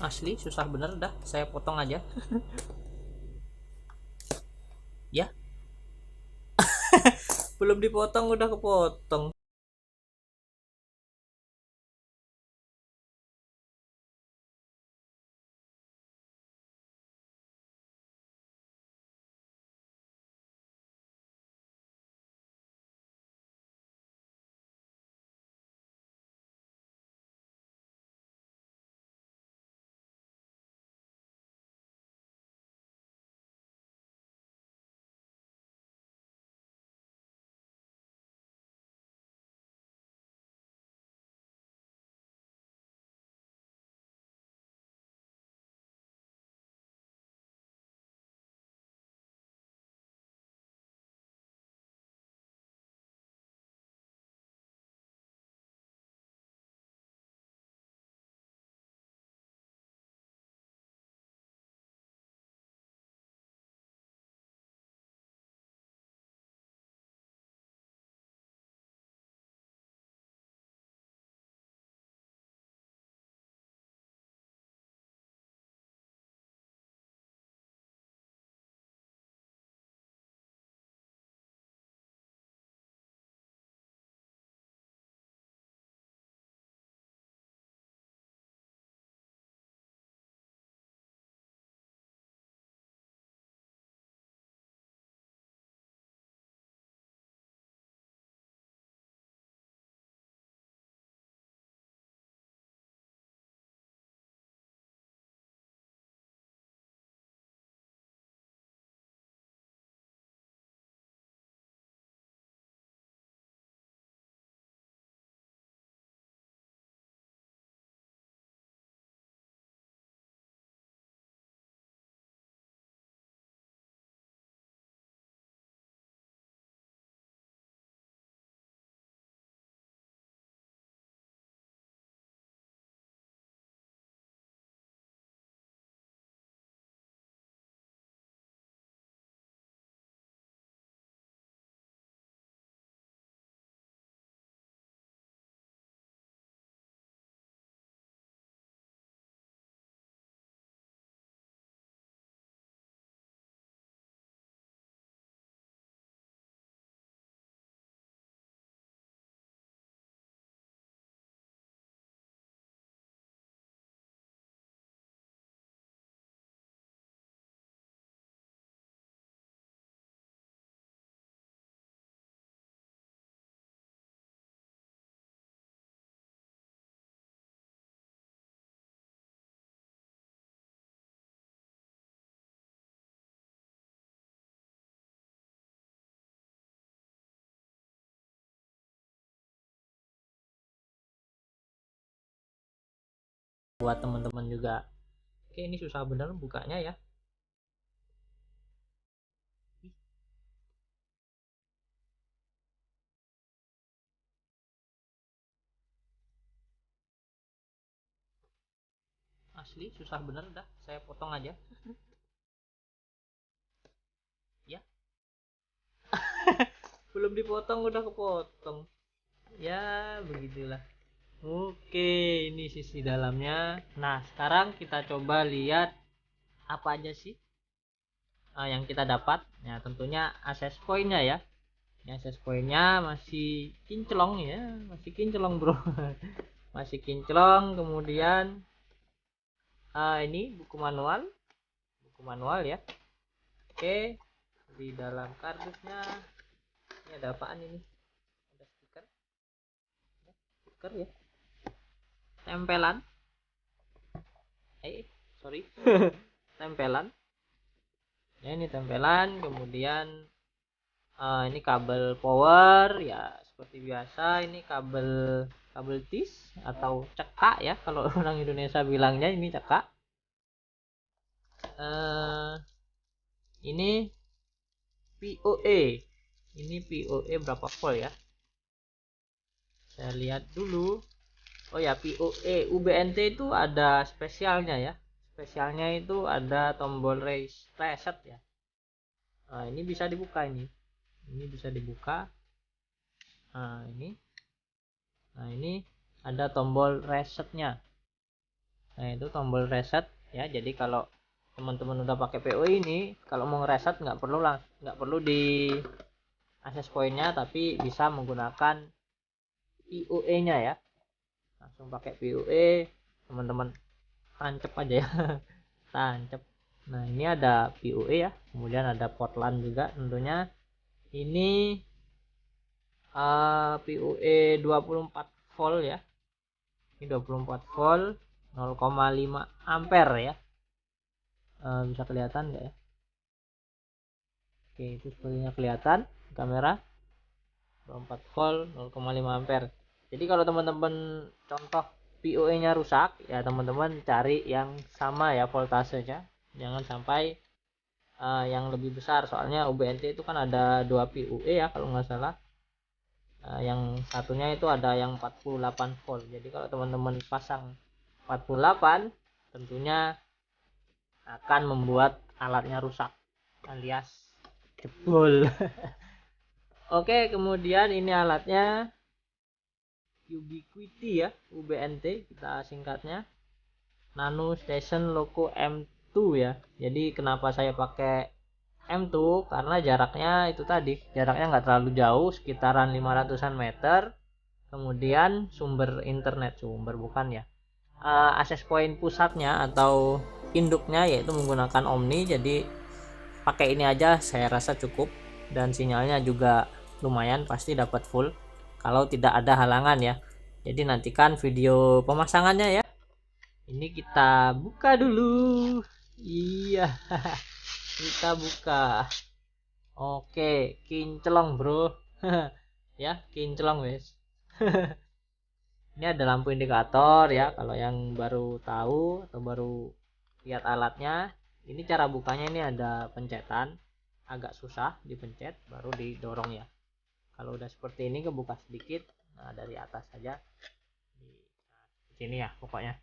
Asli susah bener dah, saya potong aja. Ya, belum dipotong udah kepotong. Buat teman-teman juga. Oke, ini susah bener bukanya ya. Asli susah bener dah, saya potong aja. Ya, belum dipotong udah kepotong. Ya, begitulah. Oke, ini sisi dalamnya. Nah, sekarang kita coba lihat apa aja sih yang kita dapat. Ya, tentunya akses poinnya ya. Ya, akses poinnya masih kinclong ya, masih kinclong bro. Masih kinclong. Kemudian ini buku manual ya. Oke, di dalam kardusnya ini ada apaan ini? Ada stiker ya, tempelan. Sorry, tempelan. Ya, ini tempelan. Kemudian ini kabel power ya, seperti biasa. Ini kabel kabel tis atau cekak ya, kalau orang Indonesia bilangnya ini cekak. eh ini POE. Ini POE berapa volt ya, saya lihat dulu. Oh ya, POE UBNT itu ada spesialnya ya. Spesialnya itu ada tombol reset ya. Nah, ini bisa dibuka ini. Ini bisa dibuka. Nah, ini. Nah, ini ada tombol resetnya. Nah, itu tombol reset ya. Jadi kalau teman-teman udah pakai PO ini, kalau mau reset nggak perlu di access point-nya, tapi bisa menggunakan POE-nya ya. Langsung pakai POE, teman-teman tancap aja ya. Tancap. Nah, ini ada POE ya, kemudian ada port LAN juga tentunya. Ini POE 24 volt ya. Ini 24 volt 0,5 ampere ya. Bisa kelihatan nggak ya? Oke, itu sepertinya kelihatan kamera. 24 volt 0,5 ampere. Jadi kalau teman-teman contoh POE nya rusak ya, teman-teman cari yang sama ya voltasenya, jangan sampai yang lebih besar, soalnya UBNT itu kan ada 2 POE ya kalau nggak salah. Yang satunya itu ada yang 48 volt. Jadi kalau teman-teman pasang 48, tentunya akan membuat alatnya rusak alias jebol. Oke, kemudian ini alatnya Ubiquiti ya, UBNT kita singkatnya, Nano Station Loco M2 ya. Jadi kenapa saya pakai M2, karena jaraknya itu tadi, jaraknya nggak terlalu jauh, sekitaran 500-an meter. Kemudian sumber internet, bukan ya, access point pusatnya atau induknya yaitu menggunakan Omni. Jadi pakai ini aja saya rasa cukup, dan sinyalnya juga lumayan, pasti dapat full kalau tidak ada halangan ya. Jadi nantikan video pemasangannya ya. Ini kita buka dulu. Iya. Kita buka. Oke, kinclong bro. Ya, kinclong wes. Ini ada lampu indikator ya, kalau yang baru tahu atau baru lihat alatnya. Ini cara bukanya, ini ada pencetan, agak susah dipencet, baru didorong ya. Kalau udah seperti ini kebuka sedikit, nah dari atas saja di sini ya pokoknya.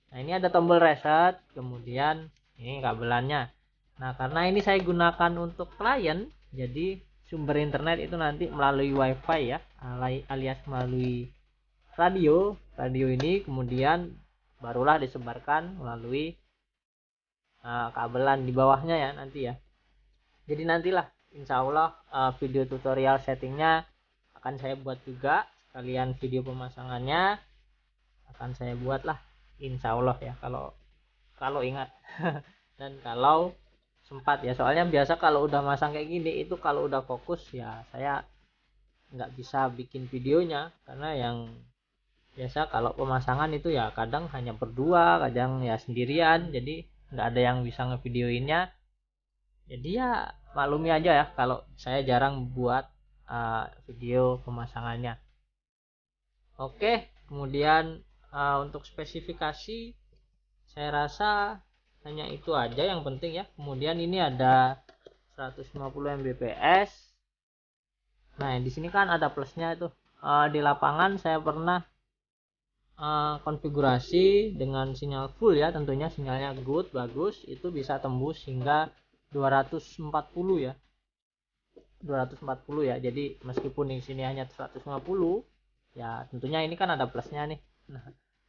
Nah, ini ada tombol reset, kemudian ini kabelannya. Nah, karena ini saya gunakan untuk klien, jadi sumber internet itu nanti melalui wifi ya, alias melalui radio ini, kemudian barulah disebarkan melalui kabelan di bawahnya ya nanti ya. Jadi nantilah insya Allah video tutorial settingnya akan saya buat juga, sekalian video pemasangannya akan saya buat lah insya Allah ya, kalau ingat dan kalau sempat ya, soalnya biasa kalau udah masang kayak gini itu kalau udah fokus ya saya nggak bisa bikin videonya, karena yang biasa kalau pemasangan itu ya kadang hanya berdua, kadang ya sendirian, jadi nggak ada yang bisa ngevideoinnya. Jadi ya maklumi aja ya kalau saya jarang buat video pemasangannya. Oke, kemudian untuk spesifikasi saya rasa hanya itu aja yang penting ya. Kemudian ini ada 150 Mbps. Nah, di sini kan ada plusnya itu. Di lapangan saya pernah konfigurasi dengan sinyal full ya, tentunya sinyalnya good, bagus, itu bisa tembus hingga 240 ya. 240 ya. Jadi meskipun di sini hanya 150 ya, tentunya ini kan ada plusnya nih. Nah,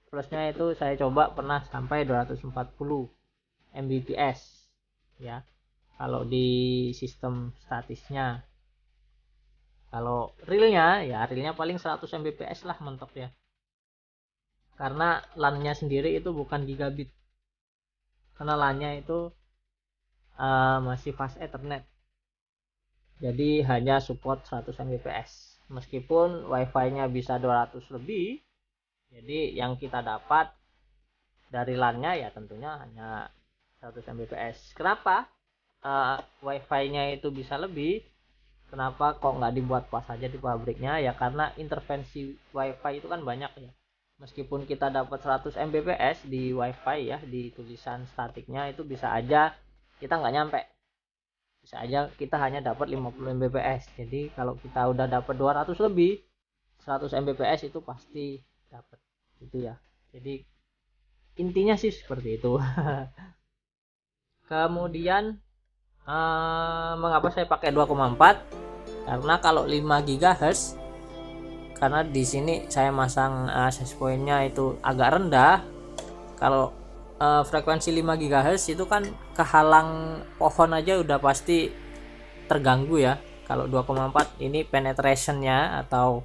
plusnya itu saya coba pernah sampai 240 Mbps ya kalau di sistem statisnya. Kalau realnya ya, realnya paling 100 Mbps lah mentok ya, karena LAN-nya sendiri itu bukan gigabit, karena LAN-nya itu masih fast ethernet, jadi hanya support 100 Mbps. Meskipun wifi-nya bisa 200 lebih, jadi yang kita dapat dari LAN-nya ya tentunya hanya 100 Mbps. Kenapa wifi-nya itu bisa lebih? Kenapa kok nggak dibuat pas aja di pabriknya? Ya karena intervensi wifi itu kan banyak ya. Meskipun kita dapat 100 Mbps di wifi ya, di tulisan statiknya itu bisa aja kita nggak nyampe. Bisa aja kita hanya dapat 50 Mbps. Jadi kalau kita udah dapat 200 lebih, 100 Mbps itu pasti dapat. Gitu ya. Jadi intinya sih seperti itu. Kemudian mengapa saya pakai 2,4? Karena kalau 5 GHz, karena di sini saya masang access point-nya itu agak rendah, Kalau frekuensi 5 GHz itu kan kehalang pohon aja udah pasti terganggu ya. Kalau 2,4 ini penetrationnya atau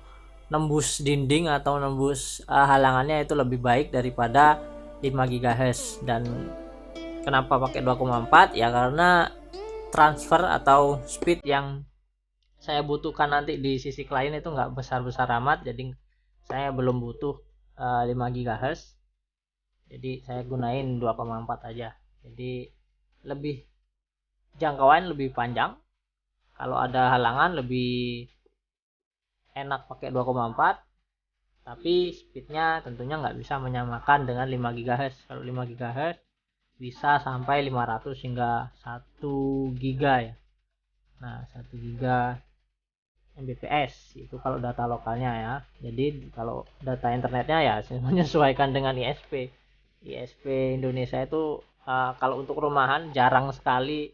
nembus dinding atau nembus halangannya itu lebih baik daripada 5 GHz. Dan kenapa pakai 2,4 ya, karena transfer atau speed yang saya butuhkan nanti di sisi klien itu nggak besar-besar amat, jadi saya belum butuh 5 GHz, jadi saya gunain 2,4 aja. Jadi lebih jangkauan lebih panjang, kalau ada halangan lebih enak pakai 2,4, tapi speednya tentunya nggak bisa menyamakan dengan 5 GHz. Kalau 5 GHz bisa sampai 500 hingga 1 giga ya. Nah 1 giga Mbps itu kalau data lokalnya ya. Jadi kalau data internetnya ya menyesuaikan dengan ISP. ISP Indonesia itu kalau untuk rumahan jarang sekali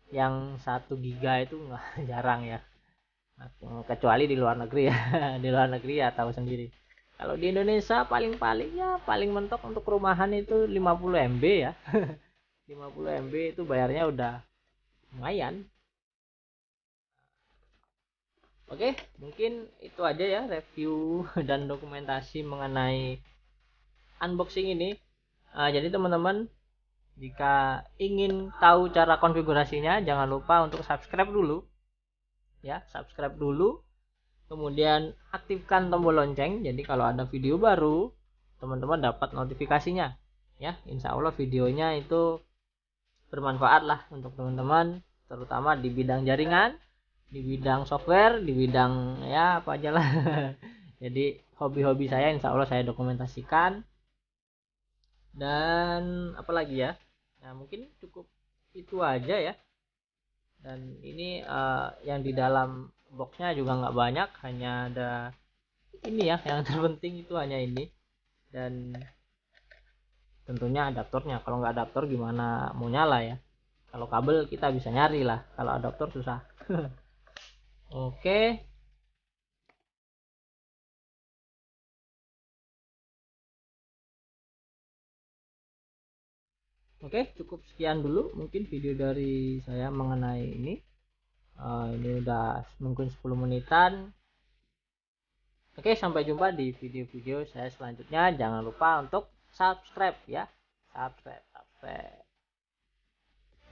yang 1 giga itu nggak jarang ya. Kecuali di luar negeri ya. Di luar negeri ya tahu sendiri. Kalau di Indonesia paling-paling ya paling mentok untuk rumahan itu 50 MB ya. 50 MB itu bayarnya udah lumayan. Oke, mungkin itu aja ya review dan dokumentasi mengenai unboxing ini. Jadi teman-teman, jika ingin tahu cara konfigurasinya, jangan lupa untuk subscribe dulu. Ya, subscribe dulu. Kemudian aktifkan tombol lonceng. Jadi kalau ada video baru, teman-teman dapat notifikasinya. Ya, insya Allah videonya itu bermanfaat lah untuk teman-teman, terutama di bidang jaringan, di bidang software, di bidang ya apa aja lah. Jadi hobi-hobi saya insya Allah saya dokumentasikan. Dan apalagi ya, nah mungkin cukup itu aja ya. Dan ini yang di dalam boxnya juga nggak banyak, hanya ada ini ya, yang terpenting itu hanya ini. Dan tentunya adaptornya, kalau nggak adaptor gimana mau nyala ya. Kalau kabel kita bisa nyari lah, kalau adaptor susah. Oke. Oke, cukup sekian dulu mungkin video dari saya mengenai ini. Ini udah mungkin 10 menitan. Oke, sampai jumpa di video-video saya selanjutnya. Jangan lupa untuk subscribe ya. Subscribe.